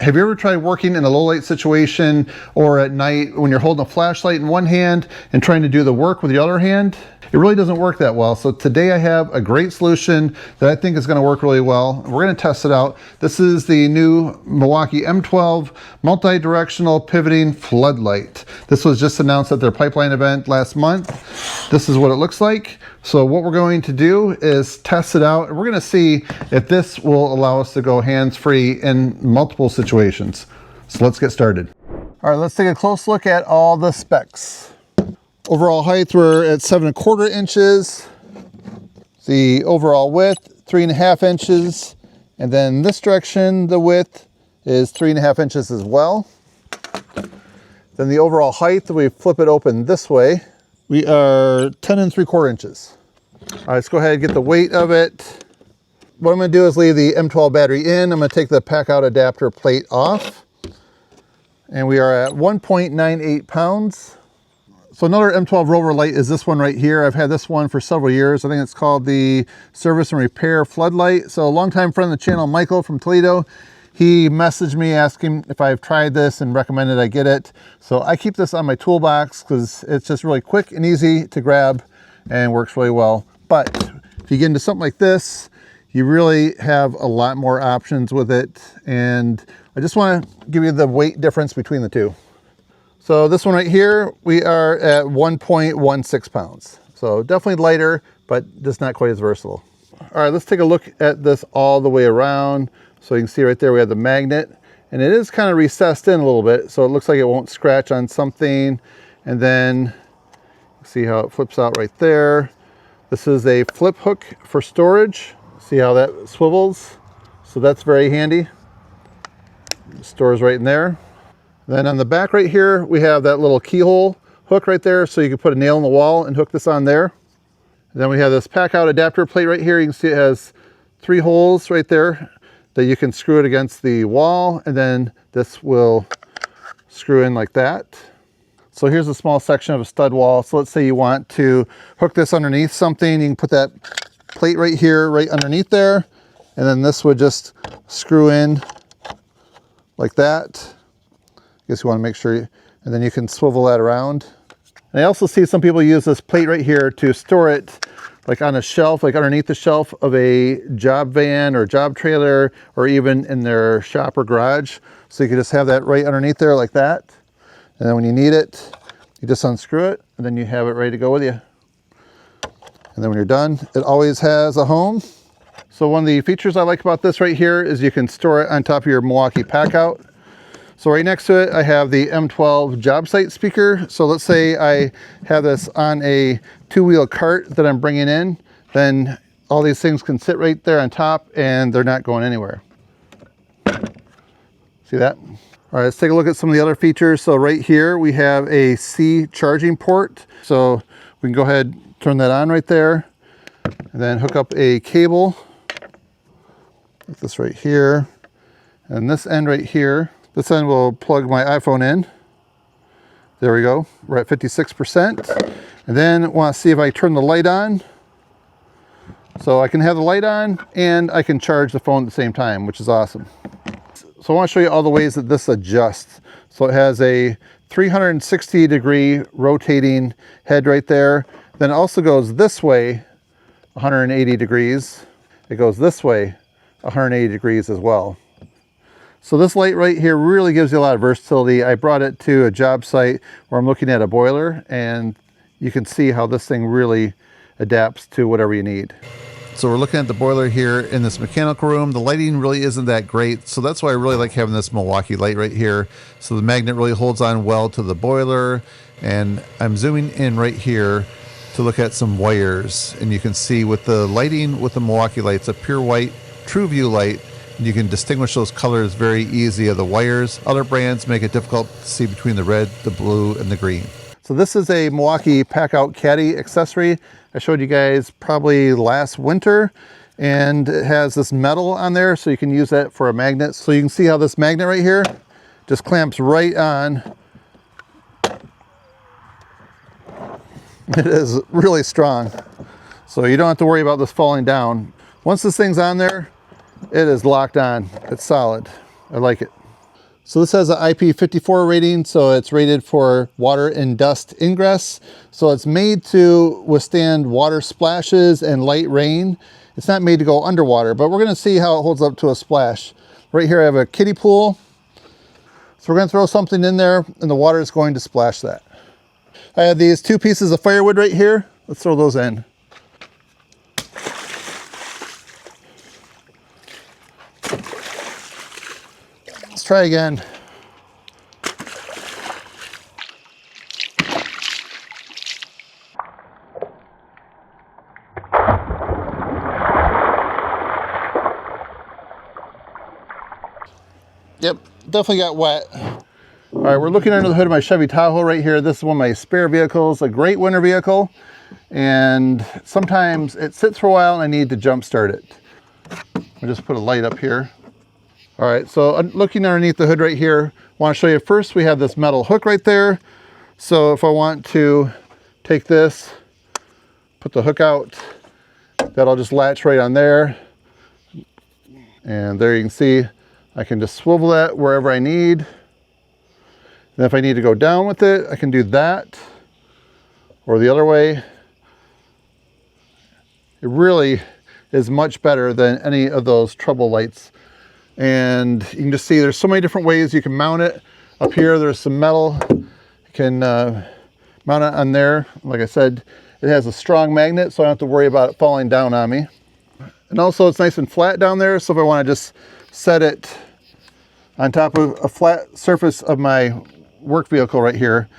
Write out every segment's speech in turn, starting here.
Have you ever tried working in a low light situation or at night when you're holding a flashlight in one hand and trying to do the work with the other hand? It really doesn't work that well. So today I have a great solution that I think is going to work really well. We're going to test it out. This is the new Milwaukee M12 multi-directional pivoting floodlight. This was just announced at their pipeline event last month. This is what it looks like. So what we're going to do is test it out. We're going to see if this will allow us to go hands-free in multiple situations. So let's get started. All right, let's take a close look at all the specs. Overall height, we're at 7¼ inches. The overall width, 3½ inches. And then this direction, the width is 3½ inches as well. Then the overall height, we flip it open this way, we are 10¾ inches. All right, let's go ahead and get the weight of it. What I'm going to do is leave the M12 battery in. I'm going to take the pack out adapter plate off. And we are at 1.98 pounds. So another M12 Rover light is this one right here. I've had this one for several years. I think it's called the Service and Repair Floodlight. So a longtime friend of the channel, Michael from Toledo, he messaged me asking if I've tried this and recommended I get it. So I keep this on my toolbox because it's just really quick and easy to grab and works really well. But if you get into something like this, you really have a lot more options with it. And I just want to give you the weight difference between the two. So this one right here, we are at 1.16 pounds. So definitely lighter, but just not quite as versatile. All right, let's take a look at this all the way around. So you can see right there, we have the magnet, and it is kind of recessed in a little bit. So it looks like it won't scratch on something. And then see how it flips out right there. This is a flip hook for storage. See how that swivels? So that's very handy. Stores right in there. Then on the back right here, we have that little keyhole hook right there, so you can put a nail in the wall and hook this on there. And then we have this pack out adapter plate right here. You can see it has 3 holes right there that you can screw it against the wall, and then this will screw in like that. So here's a small section of a stud wall. So let's say you want to hook this underneath something. You can put that plate right here, right underneath there, and then this would just screw in like that. I guess you want to make sure, and then you can swivel that around. And I also see some people use this plate right here to store it like on a shelf, like underneath the shelf of a job van or job trailer, or even in their shop or garage. So you can just have that right underneath there like that. And then when you need it, you just unscrew it, and then you have it ready to go with you. And then when you're done, it always has a home. So one of the features I like about this right here is you can store it on top of your Milwaukee pack out. So right next to it, I have the M12 job site speaker. So let's say I have this on a 2-wheel cart that I'm bringing in, then all these things can sit right there on top and they're not going anywhere. See that? All right, let's take a look at some of the other features. So right here, we have a C charging port. So we can go ahead, turn that on right there, and then hook up a cable like this right here. And this end right here, this end will plug my iPhone in. There we go. We're at 56%. And then want to see if I turn the light on. So I can have the light on and I can charge the phone at the same time, which is awesome. So I want to show you all the ways that this adjusts. So it has a 360-degree rotating head right there. Then it also goes this way 180 degrees. It goes this way 180 degrees as well. So this light right here really gives you a lot of versatility. I brought it to a job site where I'm looking at a boiler, and you can see how this thing really adapts to whatever you need. So we're looking at the boiler here in this mechanical room. The lighting really isn't that great, so that's why I really like having this Milwaukee light right here. So the magnet really holds on well to the boiler, and I'm zooming in right here to look at some wires, and you can see with the lighting with the Milwaukee light, it's a pure white true view light. You can distinguish those colors very easy of the wires. Other brands make it difficult to see between the red, the blue, and the green. So this is a Milwaukee Pack-Out Caddy accessory. I showed you guys probably last winter, and it has this metal on there, so you can use that for a magnet. So you can see how this magnet right here just clamps right on. It is really strong. So you don't have to worry about this falling down. Once this thing's on there, it is locked on. It's solid. I like it. So this has an IP54 rating, so it's rated for water and dust ingress. So it's made to withstand water splashes and light rain. It's not made to go underwater, but we're gonna see how it holds up to a splash. Right here I have a kiddie pool. So we're gonna throw something in there and the water is going to splash that. I have these 2 pieces of firewood right here. Let's throw those in. Let's try again. Yep, definitely got wet. All right, we're looking under the hood of my Chevy Tahoe right here. This is one of my spare vehicles, a great winter vehicle. And sometimes it sits for a while and I need to jump start it. I'll just put a light up here. All right, so looking underneath the hood right here, I want to show you first we have this metal hook right there. So if I want to take this, put the hook out, that'll just latch right on there. And there you can see, I can just swivel that wherever I need. And if I need to go down with it, I can do that or the other way. It really is much better than any of those trouble lights. And you can just see there's so many different ways you can mount it. Up here, there's some metal. You can mount it on there. Like I said, it has a strong magnet, so I don't have to worry about it falling down on me. And also it's nice and flat down there, so if I want to just set it on top of a flat surface of my work vehicle right here,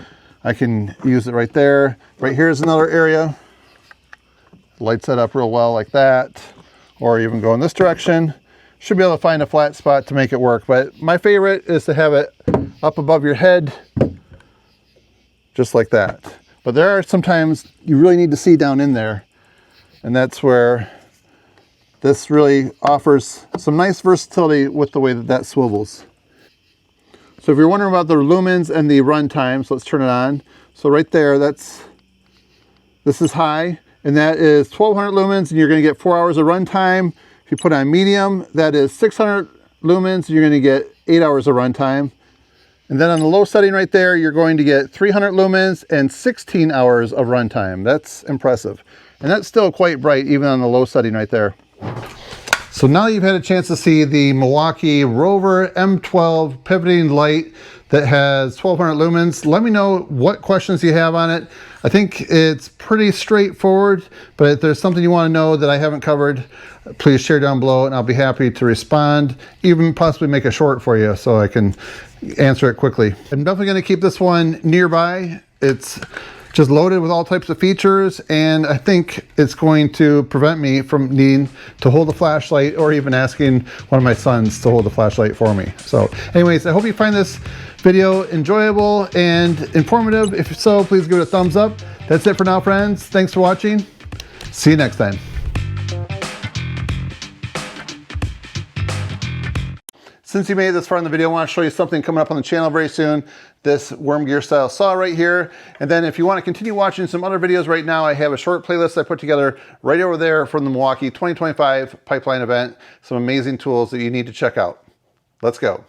I can use it right there. Right here is another area. Lights that up real well like that, or even go in this direction. Should be able to find a flat spot to make it work, but my favorite is to have it up above your head, just like that. But there are sometimes you really need to see down in there, and that's where this really offers some nice versatility with the way that that swivels. So if you're wondering about the lumens and the run times, let's turn it on. So right there, this is high, and that is 1200 lumens, and you're gonna get 4 hours of run time. If you put on medium, that is 600 lumens, you're gonna get 8 hours of run time. And then on the low setting right there, you're going to get 300 lumens and 16 hours of run time. That's impressive. And that's still quite bright, even on the low setting right there. So now you've had a chance to see the Milwaukee Rover M12 pivoting light that has 1200 lumens. Let me know what questions you have on it. I think it's pretty straightforward, but if there's something you want to know that I haven't covered, please share down below and I'll be happy to respond, even possibly make a short for you so I can answer it quickly. I'm definitely going to keep this one nearby. It's just loaded with all types of features, and I think it's going to prevent me from needing to hold the flashlight or even asking one of my sons to hold the flashlight for me. So anyways, I hope you find this video enjoyable and informative. If so, please give it a thumbs up. That's it for now, friends. Thanks for watching. See you next time. Since you made it this far in the video, I want to show you something coming up on the channel very soon. This worm gear style saw right here. And then if you want to continue watching some other videos right now, I have a short playlist I put together right over there from the Milwaukee 2025 pipeline event. Some amazing tools that you need to check out. Let's go.